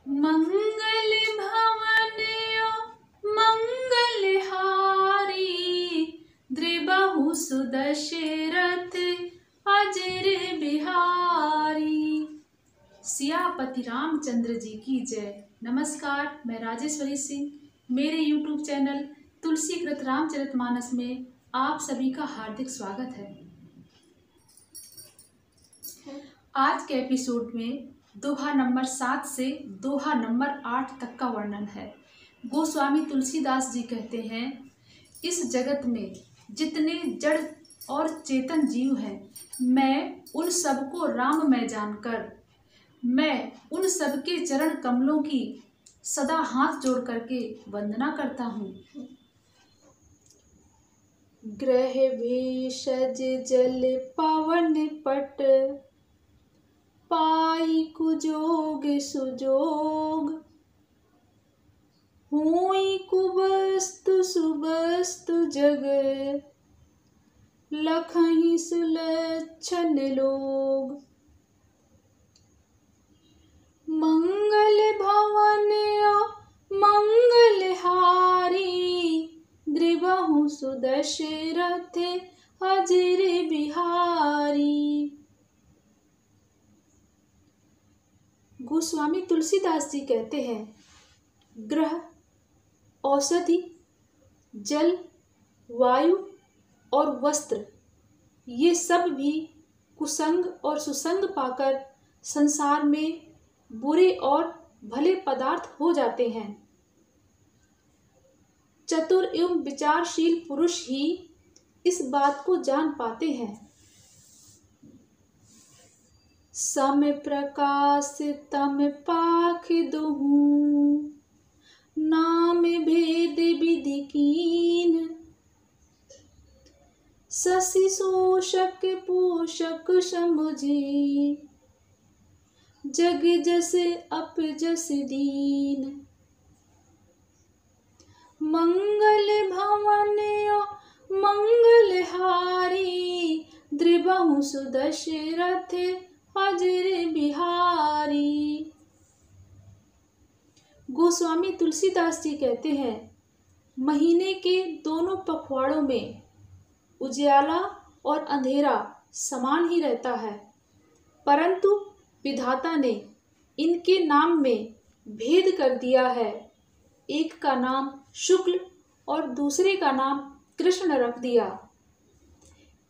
मंगल भवन मंगलहारी, द्रिबहु सुदशरथ अजर बिहारी। सियापति रामचंद्र जी की जय। नमस्कार, मैं राजेश्वरी सिंह। मेरे YouTube चैनल तुलसीकृत रामचरितमानस में आप सभी का हार्दिक स्वागत है। आज के एपिसोड में दोहा नंबर 7 से दोहा नंबर 8 तक का वर्णन है। गोस्वामी तुलसीदास जी कहते हैं, इस जगत में जितने जड़ और चेतन जीव हैं, मैं उन सबको राममय जानकर मैं उन सबके चरण कमलों की सदा हाथ जोड़ करके वंदना करता हूँ। ग्रह भेषज जल पवन पट, पाई कुजोग सुजोग। हुई कुबस्तु सुबस्तु जग, लखहि सुलक्षण लोग। मंगल भवन मंगलहारी, द्रिबहु सुदशरथ अजर बिहारी। गोस्वामी तुलसीदास जी कहते हैं, ग्रह, औषधि, जल, वायु और वस्त्र, ये सब भी कुसंग और सुसंग पाकर संसार में बुरे और भले पदार्थ हो जाते हैं। चतुर एवं विचारशील पुरुष ही इस बात को जान पाते हैं। सम प्रकाश तम पाख दुहूं, नाम भेद विधि कीन। शशि शोषक पोषक समुझी, जग जस अप जस दीन। मंगल भवन मंगलहारी, द्रिबहु सुदशरथ अजर बिहारी। गोस्वामी तुलसीदास जी कहते हैं, महीने के दोनों पखवाड़ों में उजियाला और अंधेरा समान ही रहता है, परंतु विधाता ने इनके नाम में भेद कर दिया है। एक का नाम शुक्ल और दूसरे का नाम कृष्ण रख दिया।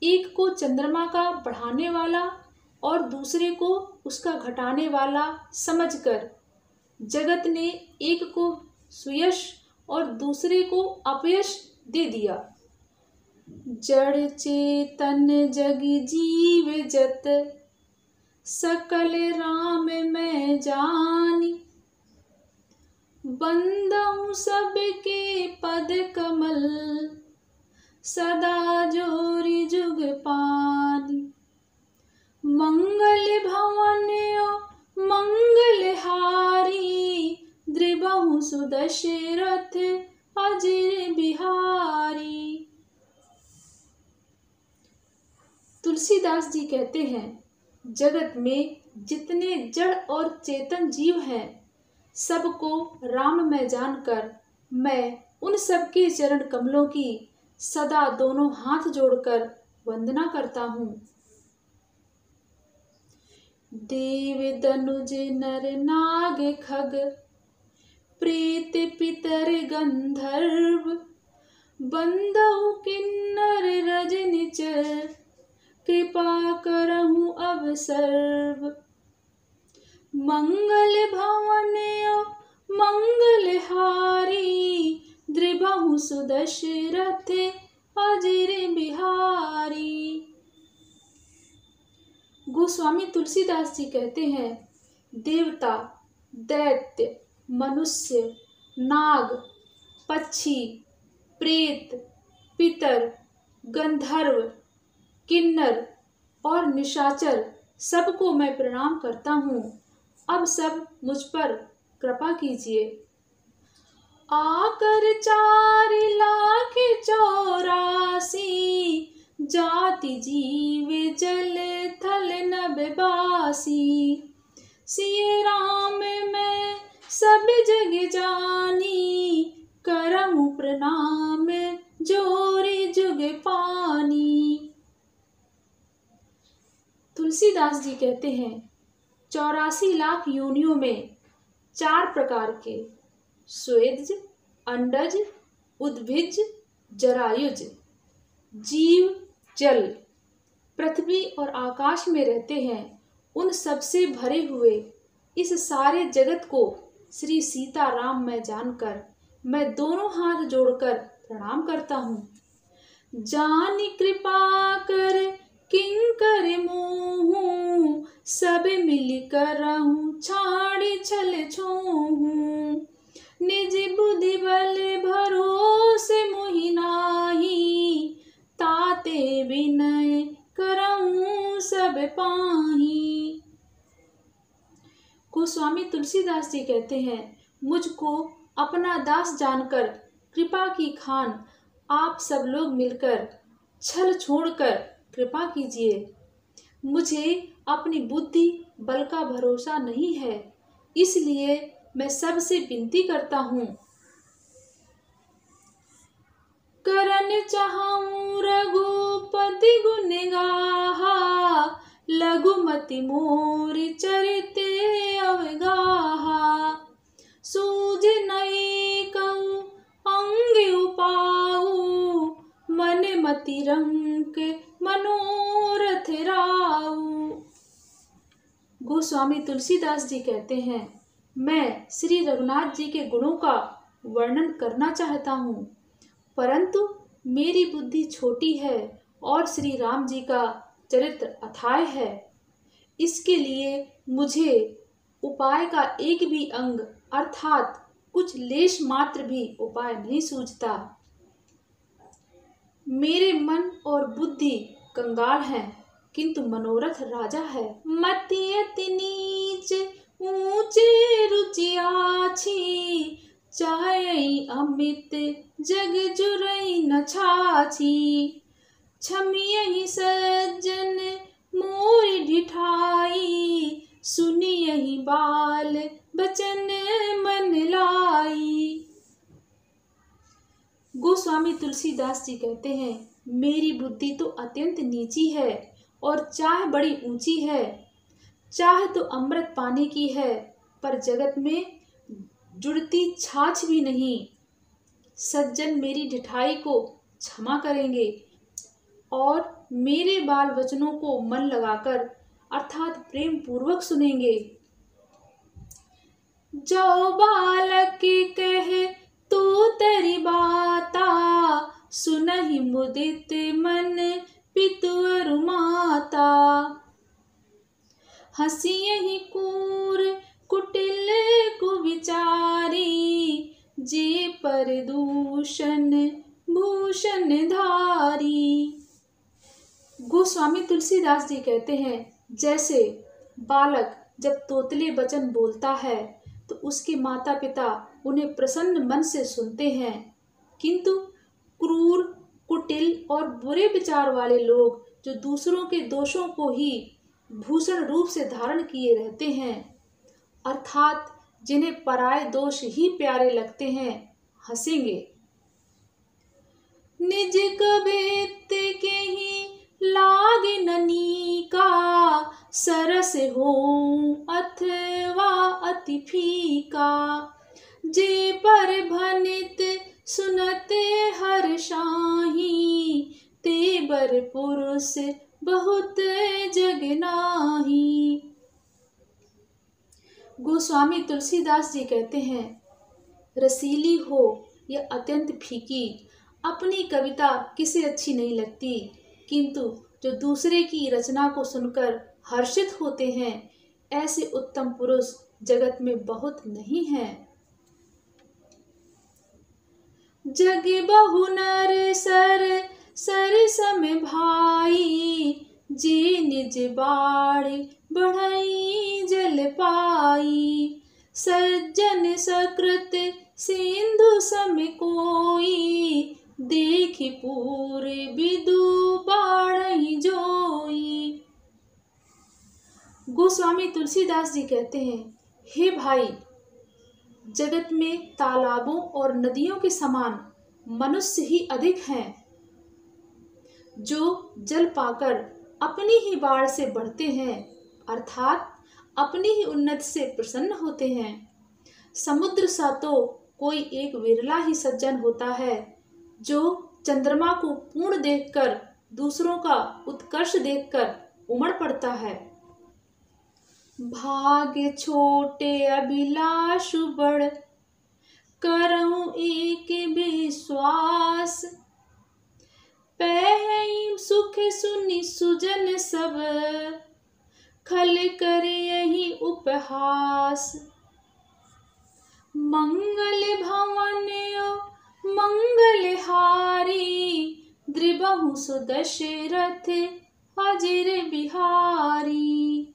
एक को चंद्रमा का बढ़ाने वाला और दूसरे को उसका घटाने वाला समझकर जगत ने एक को सुयश और दूसरे को अपयश दे दिया। जड़ चेतन जग जीव जत, सकल राम मैं जानी। बंदहु सबके पद कमल, सदा जोरि जुग पानी। मंगल भवन मंगलहारी, द्रिबहु सुदशरथ अजर बिहारी। तुलसीदास जी कहते हैं, जगत में जितने जड़ और चेतन जीव हैं, सबको राममय जानकर मैं उन सबके चरण कमलों की सदा दोनों हाथ जोड़कर वंदना करता हूँ। देव दनुज नर नाग खग, प्रेत पितर गंधर्व। बंदहु किन्नर रजनिचर, कृपा करहु अब सर्व। मंगल भवन मंगलहारी, द्रिबहु सुदशरथ अजर बिहारी। गोस्वामी तुलसीदास जी कहते हैं, देवता, दैत्य, मनुष्य, नाग, पक्षी, प्रेत, पितर, गंधर्व, किन्नर और निशाचर सबको मैं प्रणाम करता हूँ। अब सब मुझ पर कृपा कीजिए। आकर 4,84,000 जाति जीव जल थल नभ बासी। सिय राम मैं सब जग जानी, करहु प्रणाम जोरी जुग पानी। तुलसीदास जी कहते हैं 84 लाख योनियों में 4 प्रकार के स्वेदज, अंडज, उद्भिज, जरायुज जीव जल, पृथ्वी और आकाश में रहते हैं। उन सबसे भरे हुए इस सारे जगत को श्री सीताराम मैं जानकर मैं दोनों हाथ जोड़कर प्रणाम करता हूँ। जानि कृपा कर किंकर मोहूँ, सब मिल करहूँ छाड़ी छल छोहूँ। निज बुद्धि बल भरोसे मोहि नाहि, ताते विनय करहूँ सब पाही। गोस्वामी तुलसीदास जी कहते हैं मुझको अपना दास जानकर कृपा की खान आप सब लोग मिलकर छल छोड़कर कृपा कीजिए। मुझे अपनी बुद्धि बल का भरोसा नहीं है, इसलिए मैं सबसे विनती करता हूँ। करन चाहूँ रघुपति गुण गाहा, लघुमति मोर चरित अवगाहा। सूझ नहीं कहूँ अंग उपाऊ, मन मति रंक मनोरथ राऊ। गोस्वामी तुलसीदास जी कहते हैं मैं श्री रघुनाथ जी के गुणों का वर्णन करना चाहता हूँ, परंतु मेरी बुद्धि छोटी है और श्री राम जी का चरित्र अथाय है। इसके लिए मुझे उपाय का एक भी अंग अर्थात कुछ लेश मात्र भी उपाय नहीं सूझता। मेरे मन और बुद्धि कंगाल हैं, किंतु मनोरथ राजा है। मति अति नीच ऊंचे रुचि आछी, चाहे अमित जग जुरई न छाछी। छमियहि सज्जन मोरि ढिठाई, सुनियहि बाल बचन मन लाई। गोस्वामी तुलसीदास जी कहते हैं मेरी बुद्धि तो अत्यंत नीची है और चाह बड़ी ऊंची है। चाह तो अमृत पाने की है, पर जगत में जुड़ती छाछ भी नहीं। सज्जन मेरी ढिठाई को क्षमा करेंगे और मेरे बाल वचनों को मन लगाकर अर्थात प्रेम पूर्वक सुनेंगे। जो बालक कहे तू तरी बाता, सुनहि मुदित मन पितु अरु माता। हंसियहि कूर कुटिल कुविचारी, जे पर दूषण भूषण धारी। गोस्वामी तुलसीदास जी कहते हैं जैसे बालक जब तोतले वचन बोलता है तो उसके माता पिता उन्हें प्रसन्न मन से सुनते हैं, किंतु क्रूर कुटिल और बुरे विचार वाले लोग जो दूसरों के दोषों को ही भूषण रूप से धारण किए रहते हैं अर्थात जिन्हें पराये दोष ही प्यारे लगते हैं, हंसेंगे। निज कबीत के ही लाग ननीका, सरस हो अथवा अति फीका। जे पर भनित सुनते हर शाही, ते बर पुरुष बहुत जग नाही। गोस्वामी तुलसीदास जी कहते हैं रसीली हो या अत्यंत फीकी, अपनी कविता किसे अच्छी नहीं लगती, किंतु जो दूसरे की रचना को सुनकर हर्षित होते हैं ऐसे उत्तम पुरुष जगत में बहुत नहीं हैं। जग बहु नर सर सर सम भाई, जे निज बाड़ी बढ़ई जल पाई। सज्जन सकृत सिंधु सम कोई, देखि पूरे विदु बाढ़ई जोई। गोस्वामी तुलसीदास जी कहते हैं हे भाई, जगत में तालाबों और नदियों के समान मनुष्य ही अधिक हैं, जो जल पाकर अपनी ही बाढ़ से बढ़ते हैं, अर्थात अपनी ही उन्नति से प्रसन्न होते हैं। समुद्र सा तो कोई एक विरला ही सज्जन होता है, जो चंद्रमा को पूर्ण देखकर दूसरों का उत्कर्ष देखकर उमड़ पड़ता है। भाग्य छोटे अभिलाष बड़, करऊं एक विश्वास। पहई सुख सुनि सुजन सब, खल कर यही उपहास। मंगल भवन मंगलहारी, द्रिबहु सुदशरथ अजिर बिहारी।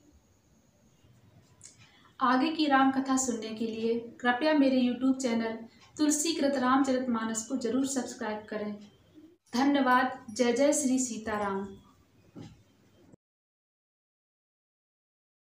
आगे की राम कथा सुनने के लिए कृपया मेरे YouTube चैनल तुलसीकृत रामचरितमानस को जरूर सब्सक्राइब करें। धन्यवाद। जय जय श्री सीताराम।